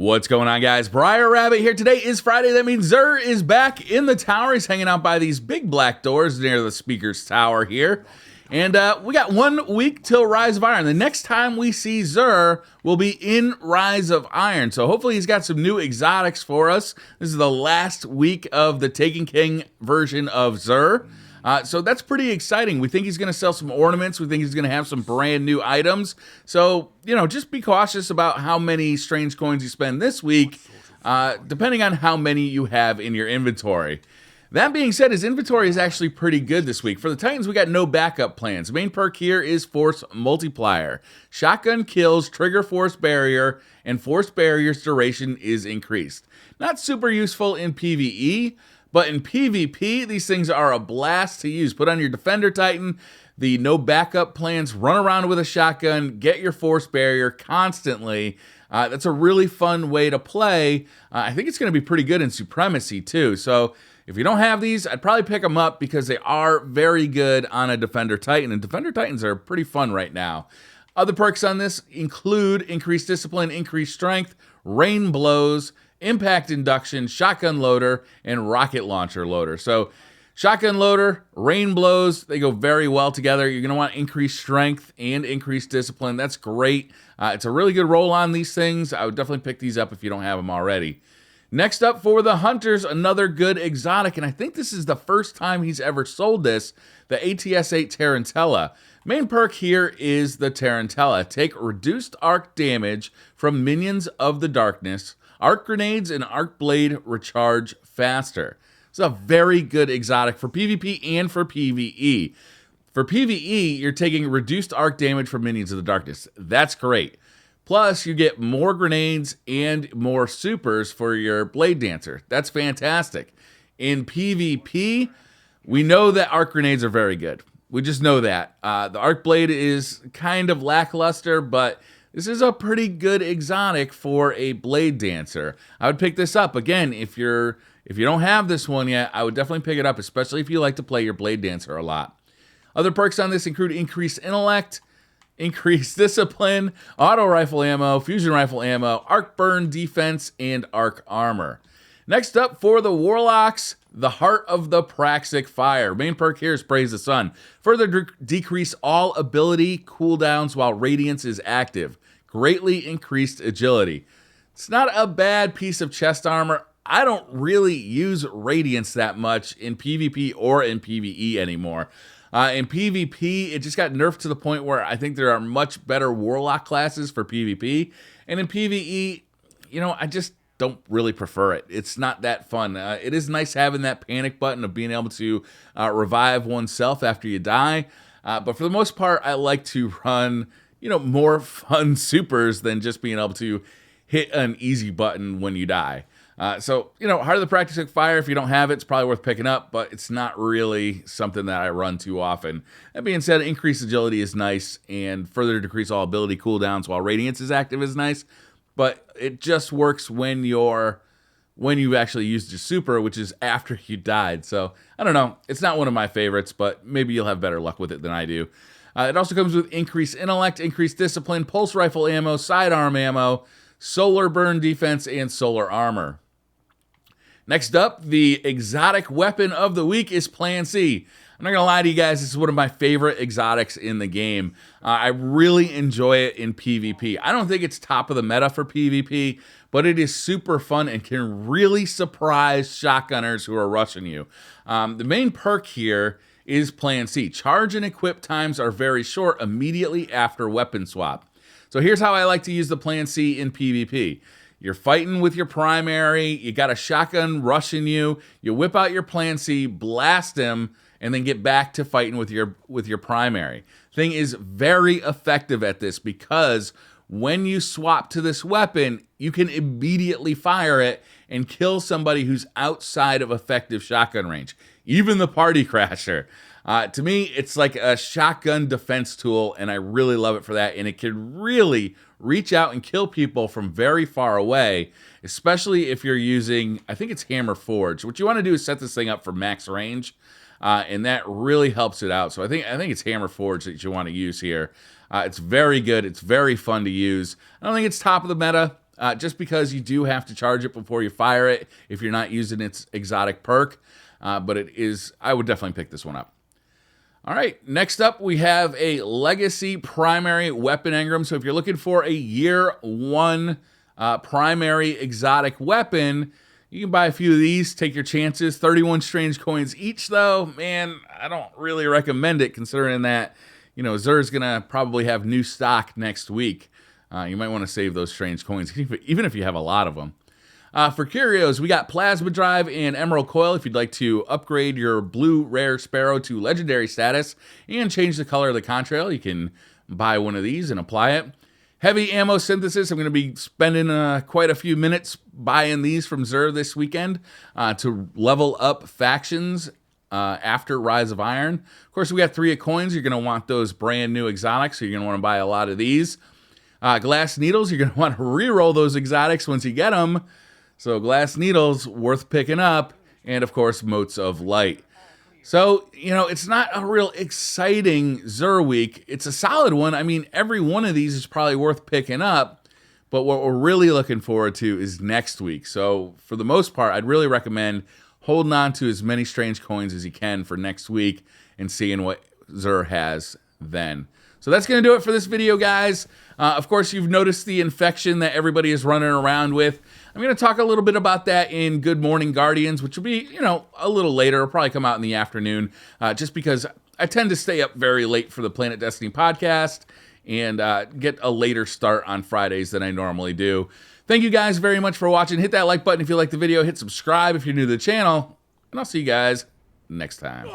What's going on, guys? Briar Rabbit here. Today is Friday. That means Zer is back in the tower. He's hanging out by these big black doors near the speaker's tower here. And we got 1 week till Rise of Iron. The next time we see Zer will be in Rise of Iron. So hopefully he's got some new exotics for us. This is the last week of the Taken King version of Zer. So that's pretty exciting. We think he's going to sell some ornaments. We think he's going to have some brand new items. So, you know, just be cautious about how many strange coins you spend this week, depending on how many you have in your inventory. That being said, his inventory is actually pretty good this week. For the Titans, we got no backup plans. The main perk here is Force Multiplier. Shotgun kills, trigger Force Barrier, and Force Barrier's duration is increased. Not super useful in PvE, but in PvP, these things are a blast to use. Put on your Defender Titan, the no backup plans, run around with a shotgun, get your Force Barrier constantly. That's a really fun way to play. I think it's going to be pretty good in Supremacy too. So if you don't have these, I'd probably pick them up because they are very good on a Defender Titan. And Defender Titans are pretty fun right now. Other perks on this include increased discipline, increased strength, rain blows, impact induction, shotgun loader, and rocket launcher loader. So shotgun loader, rain blows, they go very well together. You're going to want increased strength and increased discipline. That's great. It's a really good roll on these things. I would definitely pick these up if you don't have them already. Next up for the Hunters, another good exotic, and I think this is the first time he's ever sold this, the ATS-8 Tarantella. Main perk here is the Tarantella. Take reduced arc damage from minions of the darkness. Arc grenades and arc blade recharge faster. It's a very good exotic for PvP and for PvE. For PvE, you're taking reduced arc damage from minions of the darkness. That's great. Plus, you get more grenades and more supers for your Blade Dancer. That's fantastic. In PvP, we know that arc grenades are very good. We just know that. The Arc Blade is kind of lackluster, but this is a pretty good exotic for a Blade Dancer. I would pick this up. Again, if you don't have this one yet, I would definitely pick it up, especially if you like to play your Blade Dancer a lot. Other perks on this include increased intellect, increased discipline, auto rifle ammo, fusion rifle ammo, arc burn defense, and arc armor. Next up for the Warlocks, the Heart of the Praxic Fire. Main perk here is Praise the Sun. Further decrease all ability cooldowns while Radiance is active. Greatly increased agility. It's not a bad piece of chest armor. I don't really use Radiance that much in PvP or in PvE anymore. In PvP, it just got nerfed to the point where I think there are much better Warlock classes for PvP. And in PvE, you know, I just don't really prefer it. It's not that fun. It is nice having that panic button of being able to revive oneself after you die. But for the most part, I like to run, you know, more fun supers than just being able to hit an easy button when you die. So, you know, Heart of the Praxic Fire, if you don't have it, it's probably worth picking up, but it's not really something that I run too often. That being said, increased agility is nice, and further decrease all ability cooldowns while Radiance is active is nice, but it just works when you've actually used your super, which is after you died. So, I don't know. It's not one of my favorites, but maybe you'll have better luck with it than I do. It also comes with increased intellect, increased discipline, pulse rifle ammo, sidearm ammo, solar burn defense, and solar armor. Next up, the exotic weapon of the week is Plan C. I'm not going to lie to you guys, this is one of my favorite exotics in the game. I really enjoy it in PvP. I don't think it's top of the meta for PvP, but it is super fun and can really surprise shotgunners who are rushing you. The main perk here is Plan C. Charge and equip times are very short immediately after weapon swap. So here's how I like to use the Plan C in PvP. You're fighting with your primary, you got a shotgun rushing you, you whip out your Plan C, blast him, and then get back to fighting with your primary. Thing is very effective at this because when you swap to this weapon, you can immediately fire it and kill somebody who's outside of effective shotgun range, even the party crasher. To me, it's like a shotgun defense tool, and I really love it for that. And it can really reach out and kill people from very far away, especially if you're using, I think it's Hammer Forge. What you want to do is set this thing up for max range, and that really helps it out. So I think it's Hammer Forge that you want to use here. It's very good. It's very fun to use. I don't think it's top of the meta. just because you do have to charge it before you fire it if you're not using its exotic perk. But it is, I would definitely pick this one up. All right, next up we have a Legacy Primary Weapon Engram. So if you're looking for a Year 1 primary exotic weapon, you can buy a few of these, take your chances. 31 strange coins each, though. Man, I don't really recommend it, considering that, you know, Xur's going to probably have new stock next week. You might want to save those strange coins, even if you have a lot of them. For curios, we got Plasma Drive and Emerald Coil if you'd like to upgrade your blue rare Sparrow to legendary status and change the color of the contrail. You can buy one of these and apply it. Heavy Ammo Synthesis, I'm going to be spending quite a few minutes buying these from Xur this weekend to level up factions after Rise of Iron. Of course, we got 3 of coins. You're going to want those brand new exotics, so you're going to want to buy a lot of these. Glass Needles, you're going to want to re-roll those exotics once you get them. So Glass Needles, worth picking up. And, of course, Motes of Light. So, you know, it's not a real exciting Xur week. It's a solid one. I mean, every one of these is probably worth picking up. But what we're really looking forward to is next week. So, for the most part, I'd really recommend holding on to as many strange coins as you can for next week and seeing what Xur has then. So that's going to do it for this video, guys. Of course, you've noticed the infection that everybody is running around with. I'm going to talk a little bit about that in Good Morning Guardians, which will be, you know, a little later. It'll probably come out in the afternoon, just because I tend to stay up very late for the Planet Destiny podcast and get a later start on Fridays than I normally do. Thank you guys very much for watching. Hit that like button if you like the video. Hit subscribe if you're new to the channel. And I'll see you guys next time.